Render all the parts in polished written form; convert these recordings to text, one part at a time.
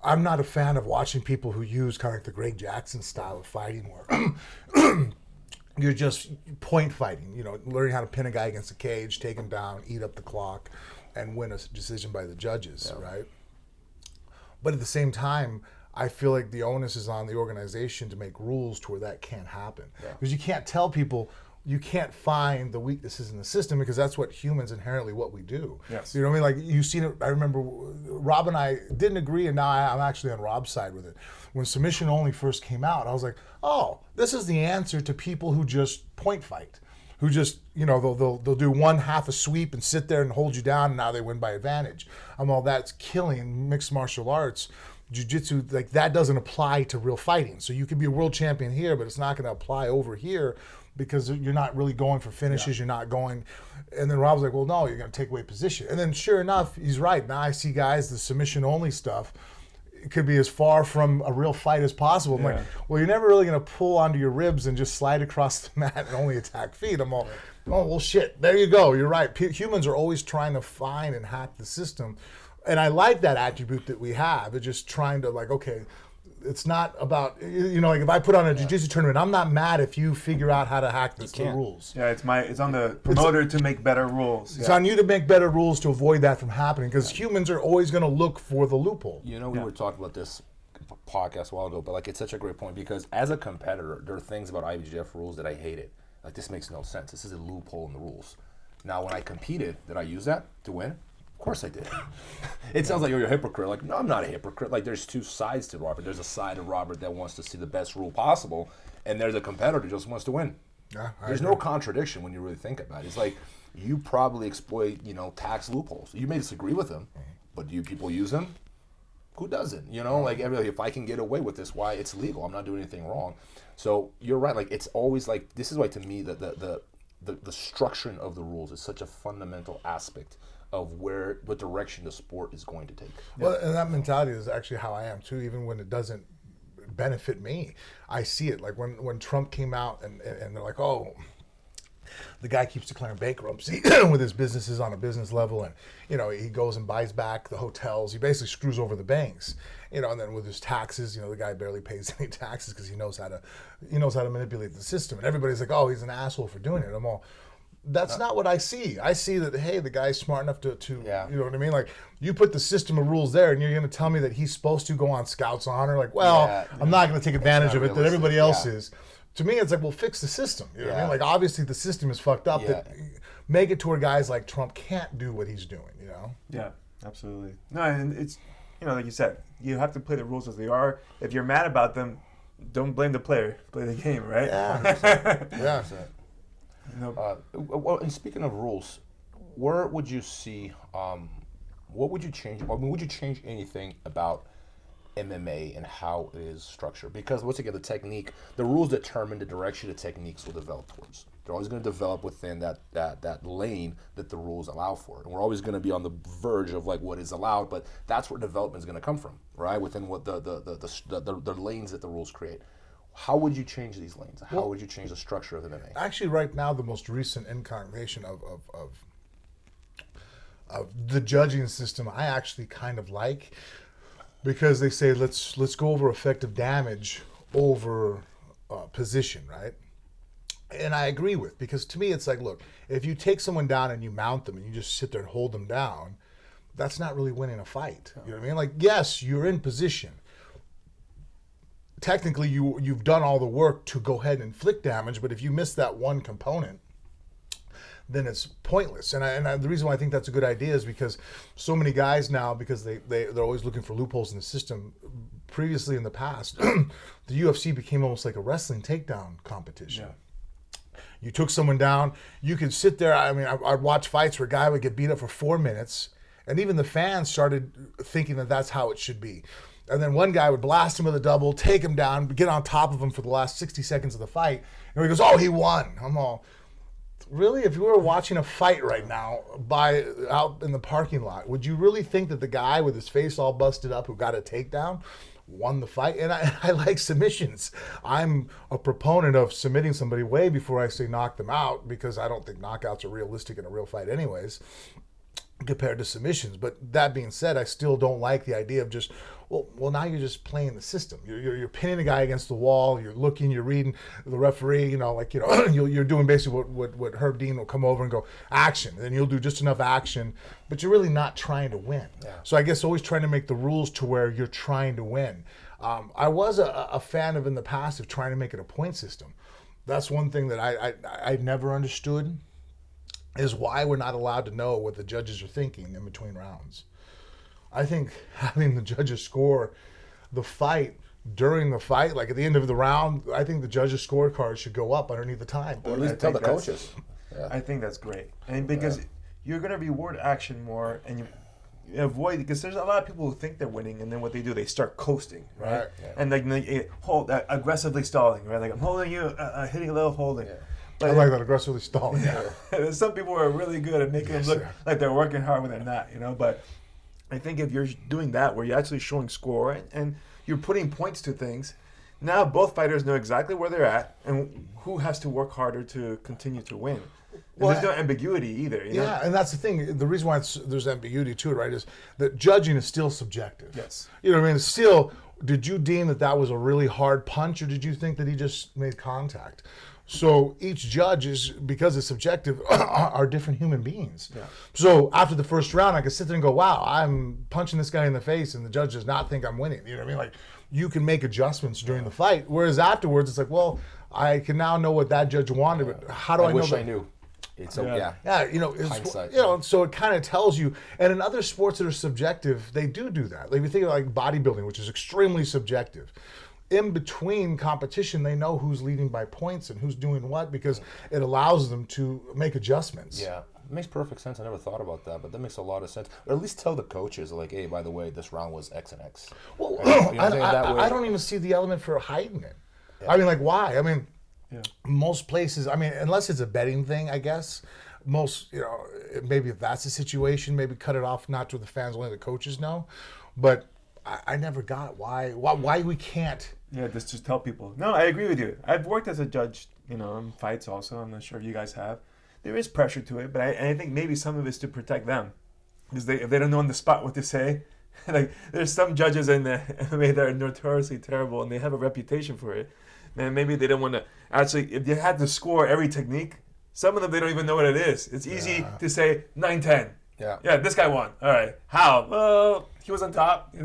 I'm not a fan of watching people who use kind of like the Greg Jackson style of fighting where you're just point fighting, learning how to pin a guy against the cage, take him down, eat up the clock, and win a decision by the judges, right? But at the same time, I feel like the onus is on the organization to make rules to where that can't happen. Because you can't tell people, you can't find the weaknesses in the system, because that's what humans inherently what we do. Yes. You know what I mean? Like, you've seen it. I remember Rob and I didn't agree, and now I'm actually on Rob's side with it. When submission only first came out, I was like, oh, this is the answer to people who just point fight, who just, they'll do one half a sweep and sit there and hold you down, and now they win by advantage. I'm all, that's killing mixed martial arts. Jiu-jitsu, like, that doesn't apply to real fighting. So you could be a world champion here, but it's not going to apply over here, because you're not really going for finishes. You're not going. And then Rob's like, well, no, you're going to take away position. And then sure enough, he's right. Now I see guys, the submission only stuff, it could be as far from a real fight as possible. I'm like, well, you're never really going to pull onto your ribs and just slide across the mat and only attack feet. I'm all, oh, well, shit, there you go. You're right. Humans are always trying to find and hack the system. And I like that attribute that we have. It's just trying to, like, okay, it's not about, like, if I put on a jiu-jitsu tournament, I'm not mad if you figure out how to hack the rules. Yeah, it's on the promoter to make better rules. It's on you to make better rules to avoid that from happening, because humans are always going to look for the loophole. We were talking about this podcast a while ago, but, like, it's such a great point, because as a competitor, there are things about IBJJF rules that I hated. Like, this makes no sense. This is a loophole in the rules. Now, when I competed, did I use that to win? Of course I did. It sounds like you're a hypocrite. Like, no, I'm not a hypocrite. Like, there's two sides to Robert. There's a side of Robert that wants to see the best rule possible, and there's a competitor that just wants to win. Yeah, there's no contradiction when you really think about it. It's like, you probably exploit, tax loopholes. You may disagree with them, but do you people use them? Who doesn't? Like, if I can get away with this, why? It's legal. I'm not doing anything wrong. So you're right. Like, it's always like, this is why, to me, the structuring of the rules is such a fundamental aspect of what direction the sport is going to take. Well, and that mentality is actually how I am too, even when it doesn't benefit me. I see it. Like when Trump came out and they're like, oh, the guy keeps declaring bankruptcy with his businesses on a business level, and he goes and buys back the hotels. He basically screws over the banks, and then with his taxes, the guy barely pays any taxes because he knows how to manipulate the system. And everybody's like, oh, he's an asshole for doing it. I'm all, that's not what I see. I see that, hey, the guy's smart enough to you know what I mean? Like, you put the system of rules there, and you're going to tell me that he's supposed to go on Scouts Honor? Like, well, I'm not going to take advantage of it that everybody else is. To me, it's like, well, fix the system. You know what I mean? Like, obviously the system is fucked up. That make it to where guys like Trump can't do what he's doing, Yeah, absolutely. No, and it's, like you said, you have to play the rules as they are. If you're mad about them, don't blame the player. Play the game, right? Yeah. 100%. Well, and speaking of rules, where would you see, what would you change? Would you change anything about MMA and how it is structured? Because once again, the rules determine the direction the techniques will develop towards. They're always going to develop within that lane that the rules allow for, and we're always going to be on the verge of like what is allowed. But that's where development is going to come from, right? Within what the lanes that the rules create. How would you change these lanes? How would you change the structure of MMA? Actually, right now, the most recent incarnation of the judging system, I actually kind of like, because they say let's go over effective damage over position, right? And I agree with, because to me it's like, look, if you take someone down and you mount them and you just sit there and hold them down, that's not really winning a fight. You know what I mean? Like, yes, you're in position. Technically, you've done all the work to go ahead and inflict damage, but if you miss that one component, then it's pointless. And the reason why I think that's a good idea is because so many guys now, because they're always looking for loopholes in the system. Previously in the past, the UFC became almost like a wrestling takedown competition. Yeah. You took someone down, you could sit there. I mean, I'd watch fights where a guy would get beat up for 4 minutes, and even the fans started thinking that that's how it should be. And then one guy would blast him with a double, take him down, get on top of him for the last 60 seconds of the fight. And he goes, oh, he won. I'm all, really? If you were watching a fight right now out in the parking lot, would you really think that the guy with his face all busted up who got a takedown won the fight? And I like submissions. I'm a proponent of submitting somebody way before I say knock them out, because I don't think knockouts are realistic in a real fight anyways. compared to submissions. But that being said, I still don't like the idea of just, well, now you're just playing the system. You're pinning the guy against the wall. You're looking. You're reading the referee. You're doing basically what Herb Dean will come over and go action, and then you'll do just enough action, but you're really not trying to win. Yeah. So I guess always trying to make the rules to where you're trying to win. I was a fan of in the past of trying to make it a point system. That's one thing that I never understood, is why we're not allowed to know what the judges are thinking in between rounds. I think having the judges score the fight during the fight, like at the end of the round, I think the judges' scorecard should go up underneath the time. Or at least tell the coaches. Yeah. I think that's great. And because you're going to reward action more, and you avoid, because there's a lot of people who think they're winning, and then what they do, they start coasting, right? Yeah. And like they hold aggressively stalling, right? Like, I'm holding you, hitting a little holding. Yeah. But I like that, aggressively stalling. Yeah. Some people are really good at making them look like they're working hard when they're not, But I think if you're doing that, where you're actually showing score and you're putting points to things, now both fighters know exactly where they're at and who has to work harder to continue to win. And there's no ambiguity either. Yeah, and that's the thing. The reason why there's ambiguity to it, right, is that judging is still subjective. Yes. You know what I mean? It's still, did you deem that was a really hard punch, or did you think that he just made contact? So each judge is, because it's subjective, are different human beings. Yeah. So after the first round, I could sit there and go, wow, I'm punching this guy in the face, and the judge does not think I'm winning. You know what I mean? Like, you can make adjustments during the fight. Whereas afterwards, it's like, well, I can now know what that judge wanted, but how do I know wish that? I knew. It's Yeah, hindsight. So it kind of tells you. And in other sports that are subjective, they do that. Like, if you think of like bodybuilding, which is extremely subjective. In between competition, they know who's leading by points and who's doing what, because it allows them to make adjustments. Yeah, it makes perfect sense. I never thought about that, but that makes a lot of sense. Or at least tell the coaches, like, hey, by the way, this round was X and X. Well, right? I don't even see the element for hiding it. Yeah. I mean, like, why? I mean, most places, unless it's a betting thing, I guess. Most, maybe if that's the situation, maybe cut it off, not to the fans, only the coaches know. But I never got why we can't. Yeah, just tell people. No, I agree with you. I've worked as a judge, in fights also. I'm not sure if you guys have. There is pressure to it, but I think maybe some of it's to protect them. Because if they don't know on the spot what to say, like, there's some judges in the MMA that are notoriously terrible, and they have a reputation for it. And maybe they don't want to actually, if they had to score every technique, some of them, they don't even know what it is. It's easy to say 9-10. Yeah, this guy won. All right. How? Well, he was on top.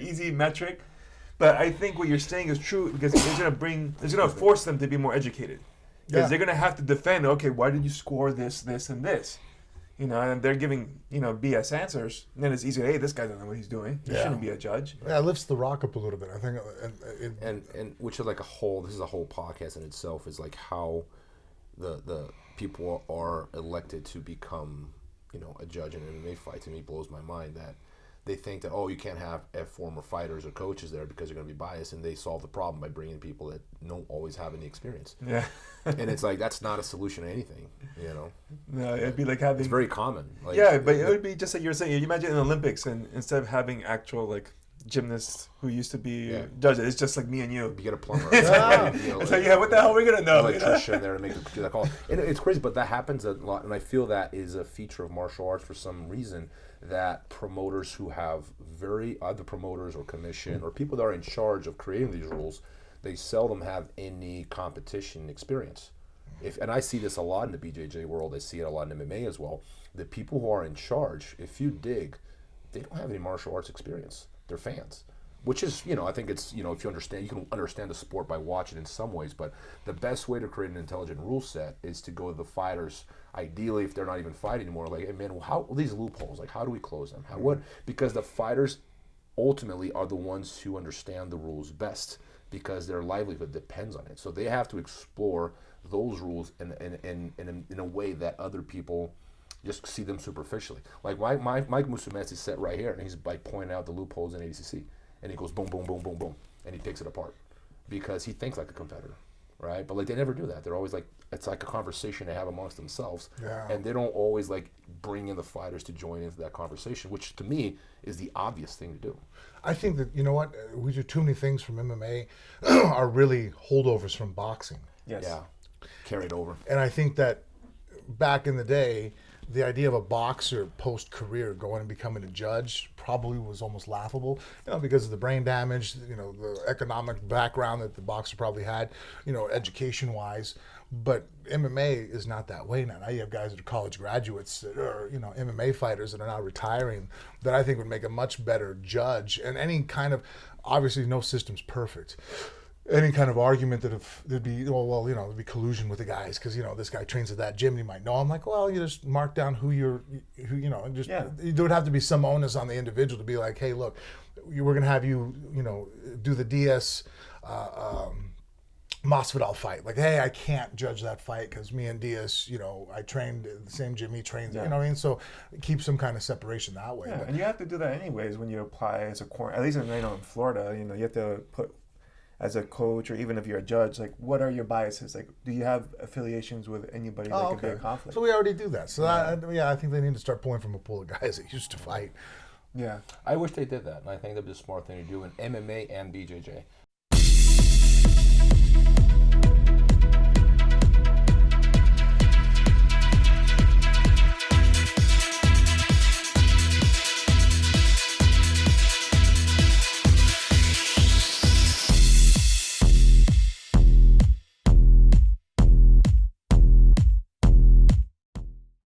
Easy metric. But I think what you're saying is true, because it's going to force them to be more educated. Because they're going to have to defend, okay, why did you score this, this, and this? And they're giving, BS answers. And then it's easy, hey, this guy doesn't know what he's doing. He shouldn't be a judge. Yeah, it lifts the rock up a little bit, I think. And which is like this is a whole podcast in itself, is like how the people are elected to become, a judge in an MMA fight. To me, blows my mind that they think that, you can't have former fighters or coaches there because they're going to be biased, and they solve the problem by bringing people that don't always have any experience. Yeah. And it's like, that's not a solution to anything, No, it'd be like having... It's very common. Like, yeah, but it would be just like you were saying. You imagine in the Olympics, and instead of having actual, like, gymnasts who used to be judges, it's just like me and you. You get a plumber. It's like, what the hell are we going to know? Electrician there to make that call. And it's crazy, but that happens a lot, and I feel that is a feature of martial arts for some reason, that promoters who have either promoters or commission or people that are in charge of creating these rules, they seldom have any competition experience. And I see this a lot in the BJJ world. I see it a lot in MMA as well. The people who are in charge, if you dig, they don't have any martial arts experience. They're fans. Which is, I think it's, if you understand, you can understand the sport by watching in some ways, but the best way to create an intelligent rule set is to go to the fighters, ideally, if they're not even fighting anymore, like, hey, man, how these loopholes, like, how do we close them? Because the fighters ultimately are the ones who understand the rules best, because their livelihood depends on it. So they have to explore those rules in a way that other people just see them superficially. Like, Mike Musumeci sat right here, and he's like pointing out the loopholes in ADCC. And he goes boom, boom, boom, boom, boom, and he picks it apart because he thinks like a competitor, right? But like, they never do that. They're always like, it's like a conversation they have amongst themselves, and they don't always like bring in the fighters to join into that conversation, which to me is the obvious thing to do. I think that, we do too many things from MMA are really holdovers from boxing. Yes. Yeah, carried over. And I think that back in the day, the idea of a boxer post-career going and becoming a judge probably was almost laughable, because of the brain damage, the economic background that the boxer probably had, education-wise. But MMA is not that way now. Now you have guys that are college graduates that are, MMA fighters that are now retiring that I think would make a much better judge. And any kind of, obviously no system's perfect. Any kind of argument that if there'd be, there'd be collusion with the guys because, this guy trains at that gym and you might know. I'm like, well, you just mark down and just, there would have to be some onus on the individual to be like, hey, look, we're going to have you, do the DS, Masvidal fight. Like, hey, I can't judge that fight because me and Diaz, I trained at the same gym he trains. Yeah. You know what I mean? So keep some kind of separation that way. Yeah, But, and you have to do that anyways when you apply as a court. At least in Florida, you have to put as a coach or even if you're a judge, like what are your biases? Like, do you have affiliations with anybody that could be a conflict? So we already do that. So I think they need to start pulling from a pool of guys that used to fight. Yeah, I wish they did that, and I think that'd be a smart thing to do in MMA and BJJ.